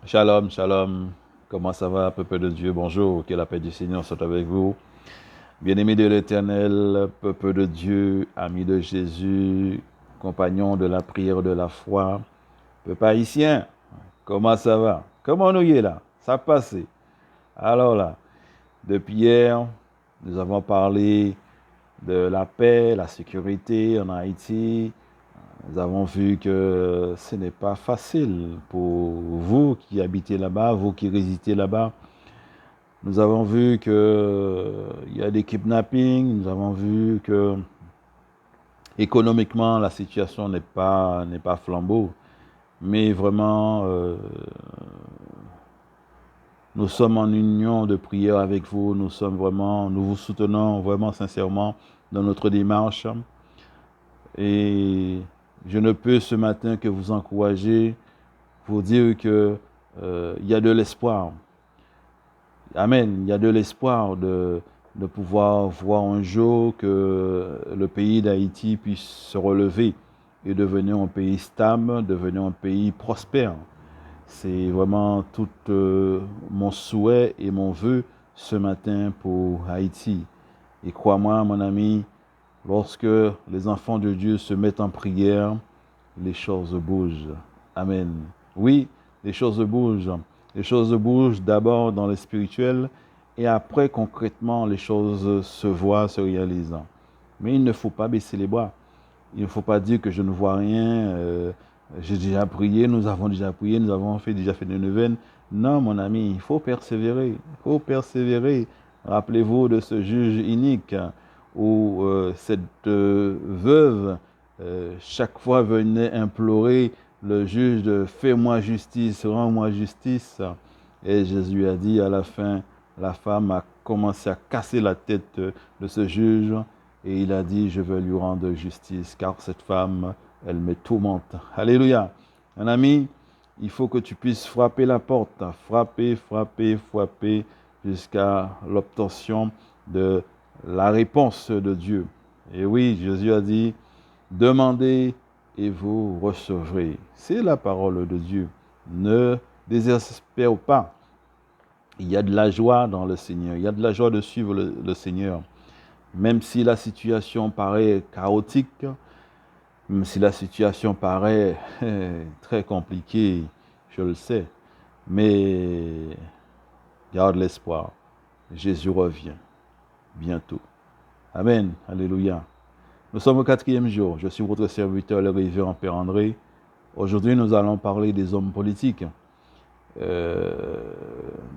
Shalom, shalom. Comment ça va, peuple de Dieu? Bonjour, que la paix du Seigneur soit avec vous. Bien-aimés de l'Éternel, peuple de Dieu, amis de Jésus, compagnons de la prière de la foi, peuple haïtien, comment ça va? Comment nous y est là? Ça passe. Alors là, depuis hier, nous avons parlé de la paix, la sécurité en Haïti. Nous avons vu que ce n'est pas facile pour vous qui habitez là-bas, vous qui résidez là-bas. Nous avons vu que il y a des kidnappings, nous avons vu que économiquement la situation n'est pas flambeau, mais vraiment nous sommes en union de prière avec vous, nous vous soutenons vraiment sincèrement dans notre démarche et je ne peux ce matin que vous encourager, vous dire que il y a de l'espoir. Amen. Il y a de l'espoir de pouvoir voir un jour que le pays d'Haïti puisse se relever et devenir un pays stable, devenir un pays prospère. C'est vraiment tout mon souhait et mon vœu ce matin pour Haïti. Et crois-moi, mon ami, lorsque les enfants de Dieu se mettent en prière, les choses bougent. Amen. Oui, les choses bougent. Les choses bougent d'abord dans le spirituel et après, concrètement, les choses se voient, se réalisent. Mais il ne faut pas baisser les bras. Il ne faut pas dire que je ne vois rien. J'ai déjà prié, nous avons déjà prié, nous avons déjà fait des neuvaines. Non, mon ami, il faut persévérer. Il faut persévérer. Rappelez-vous de ce juge inique où cette veuve, chaque fois venait implorer le juge de fais-moi justice, rends-moi justice. Et Jésus a dit à la fin, la femme a commencé à casser la tête de ce juge et il a dit, je veux lui rendre justice car cette femme, elle me tourmente. Alléluia. Un ami, il faut que tu puisses frapper la porte, frapper, frapper, frapper jusqu'à l'obtention de la réponse de Dieu. Et oui, Jésus a dit, demandez et vous recevrez. C'est la parole de Dieu. Ne désespère pas. Il y a de la joie dans le Seigneur. Il y a de la joie de suivre le Seigneur. Même si la situation paraît chaotique, même si la situation paraît très compliquée, je le sais. Mais garde l'espoir. Jésus revient bientôt. Amen. Alléluia. Nous sommes au 4e jour. Je suis votre serviteur, le révérend Père André. Aujourd'hui, nous allons parler des hommes politiques. Nous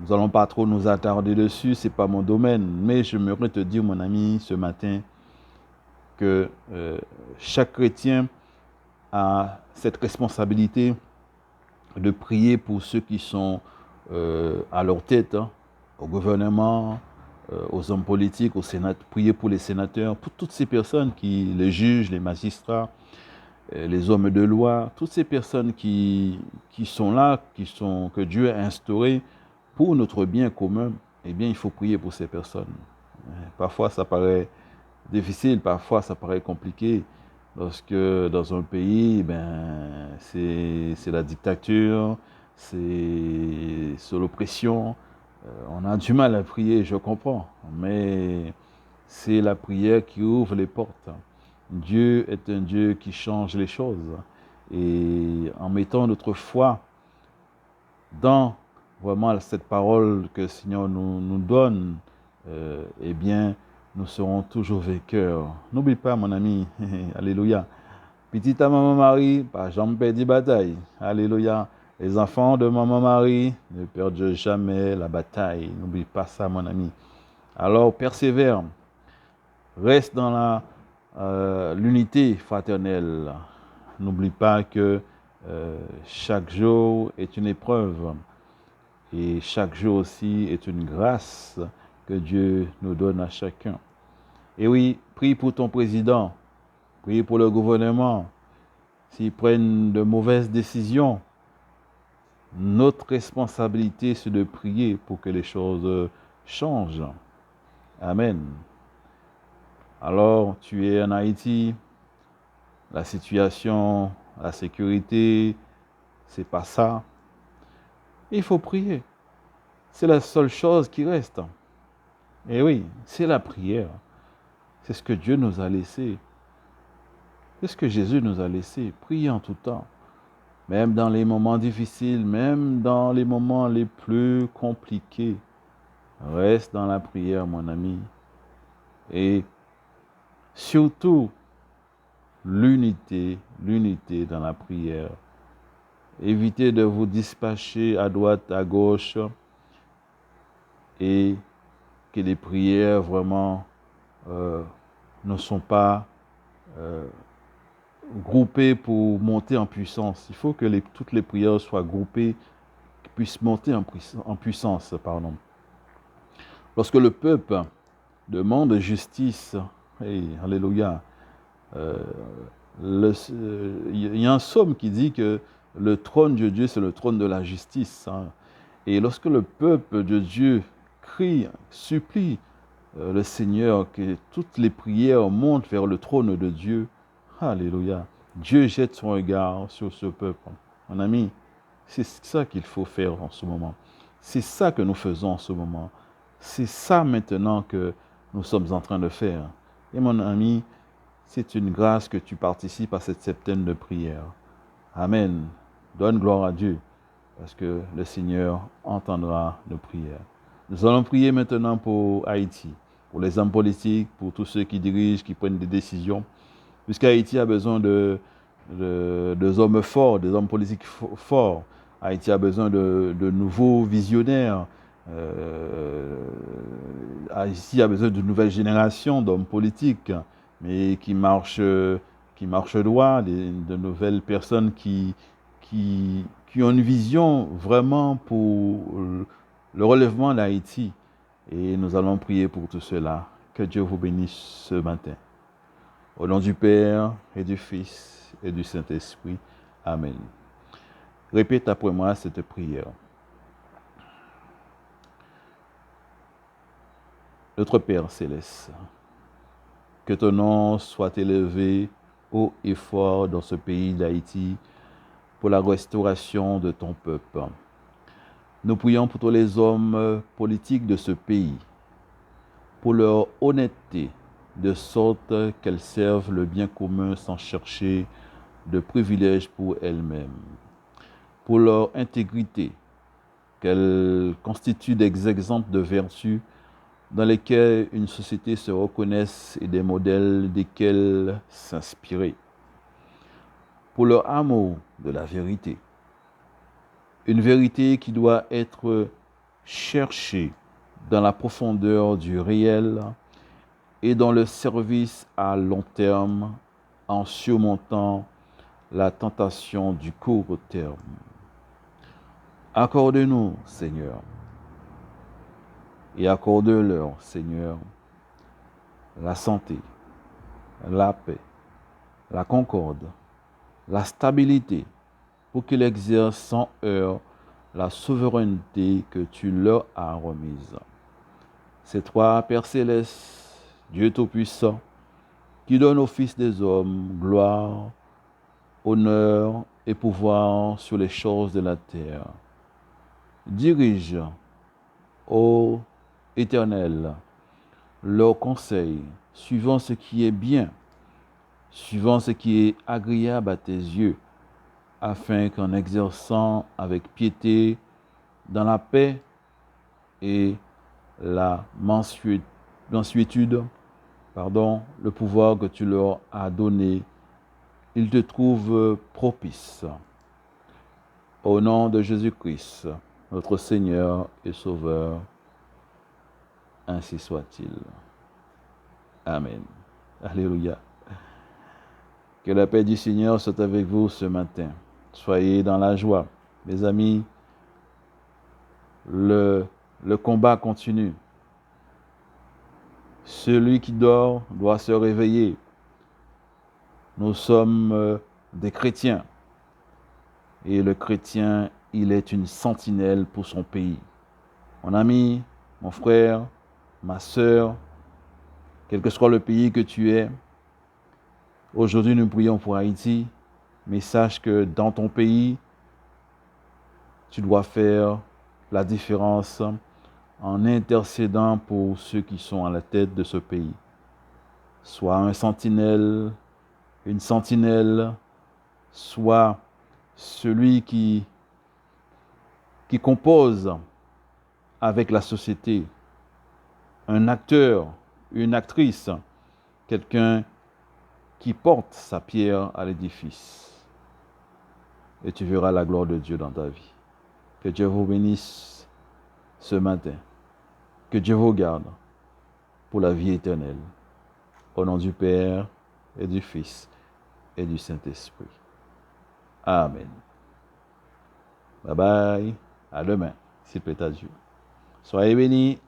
n'allons pas trop nous attarder dessus, ce n'est pas mon domaine. Mais j'aimerais te dire, mon ami, ce matin, que chaque chrétien a cette responsabilité de prier pour ceux qui sont à leur tête, hein, au gouvernement, aux hommes politiques, au Sénat, prier pour les sénateurs, pour toutes ces personnes les juges, les magistrats, les hommes de loi, toutes ces personnes qui sont là, que Dieu a instaurées pour notre bien commun, eh bien, il faut prier pour ces personnes. Parfois, ça paraît difficile, parfois, ça paraît compliqué, lorsque dans un pays, c'est la dictature, c'est sous l'oppression. On a du mal à prier, je comprends, mais c'est la prière qui ouvre les portes. Dieu est un Dieu qui change les choses. Et en mettant notre foi dans vraiment cette parole que le Seigneur nous donne, eh bien, nous serons toujours vainqueurs. N'oublie pas, mon ami, alléluia. Petite à maman Marie, pas jamais perdu bataille. Alléluia. Les enfants de maman Marie ne perdent jamais la bataille. N'oublie pas ça, mon ami. Alors, persévère. Reste dans l'unité fraternelle. N'oublie pas que chaque jour est une épreuve et chaque jour aussi est une grâce que Dieu nous donne à chacun. Et oui, prie pour ton président, prie pour le gouvernement. S'ils prennent de mauvaises décisions, notre responsabilité, c'est de prier pour que les choses changent. Amen. Alors, tu es en Haïti, la situation, la sécurité, c'est pas ça. Il faut prier. C'est la seule chose qui reste. Et oui, c'est la prière. C'est ce que Dieu nous a laissé. C'est ce que Jésus nous a laissé. Prier en tout temps. Même dans les moments difficiles, même dans les moments les plus compliqués. Reste dans la prière, mon ami. Et surtout, l'unité dans la prière. Évitez de vous dispatcher à droite, à gauche et que les prières vraiment ne sont pas groupées pour monter en puissance. Il faut que toutes les prières soient groupées, puissent monter en puissance. Pardon. Lorsque le peuple demande justice, hey, alléluia, il y a un psaume qui dit que le trône de Dieu, c'est le trône de la justice. Hein. Et lorsque le peuple de Dieu crie, supplie le Seigneur que toutes les prières montent vers le trône de Dieu, alléluia, Dieu jette son regard sur ce peuple. Mon ami, c'est ça qu'il faut faire en ce moment. C'est ça que nous faisons en ce moment. C'est ça maintenant que nous sommes en train de faire. Et mon ami, c'est une grâce que tu participes à cette septaine de prière. Amen. Donne gloire à Dieu, parce que le Seigneur entendra nos prières. Nous allons prier maintenant pour Haïti, pour les hommes politiques, pour tous ceux qui dirigent, qui prennent des décisions, puisqu'Haïti a besoin de hommes forts, des hommes politiques forts. Haïti a besoin de nouveaux visionnaires. Haïti a besoin de nouvelles générations d'hommes politiques, mais qui marchent droit, de nouvelles personnes qui ont une vision vraiment pour le relèvement d'Haïti. Et nous allons prier pour tout cela. Que Dieu vous bénisse ce matin. Au nom du Père et du Fils et du Saint-Esprit. Amen. Répète après moi cette prière. Notre Père céleste, que ton nom soit élevé haut et fort dans ce pays d'Haïti pour la restauration de ton peuple. Nous prions pour tous les hommes politiques de ce pays, pour leur honnêteté, de sorte qu'elles servent le bien commun sans chercher de privilèges pour elles-mêmes, pour leur intégrité, qu'elles constituent des exemples de vertu dans lesquels une société se reconnaisse et des modèles desquels s'inspirer. Pour leur amour de la vérité. Une vérité qui doit être cherchée dans la profondeur du réel et dans le service à long terme en surmontant la tentation du court terme. Accorde-nous, Seigneur, et accorde-leur, Seigneur, la santé, la paix, la concorde, la stabilité, pour qu'ils exercent sans heurts la souveraineté que tu leur as remise. C'est toi, Père céleste, Dieu Tout-Puissant, qui donne au Fils des hommes gloire, honneur et pouvoir sur les choses de la terre. Dirige, ô Éternel, leur conseil, suivant ce qui est bien, suivant ce qui est agréable à tes yeux, afin qu'en exerçant avec piété, dans la paix et la mansuétude, le pouvoir que tu leur as donné, ils te trouvent propice. Au nom de Jésus-Christ, notre Seigneur et Sauveur, ainsi soit-il. Amen. Alléluia. Que la paix du Seigneur soit avec vous ce matin. Soyez dans la joie. Mes amis, le combat continue. Celui qui dort doit se réveiller. Nous sommes des chrétiens. Et le chrétien, il est une sentinelle pour son pays. Mon ami, mon frère, ma sœur, quel que soit le pays que tu es, aujourd'hui nous prions pour Haïti, mais sache que dans ton pays, tu dois faire la différence en intercédant pour ceux qui sont à la tête de ce pays. Soit un sentinelle, une sentinelle, soit celui qui compose avec la société, un acteur, une actrice, quelqu'un qui porte sa pierre à l'édifice. Et tu verras la gloire de Dieu dans ta vie. Que Dieu vous bénisse ce matin. Que Dieu vous garde pour la vie éternelle. Au nom du Père et du Fils et du Saint-Esprit. Amen. Bye bye. À demain, s'il plaît à Dieu. Soyez bénis.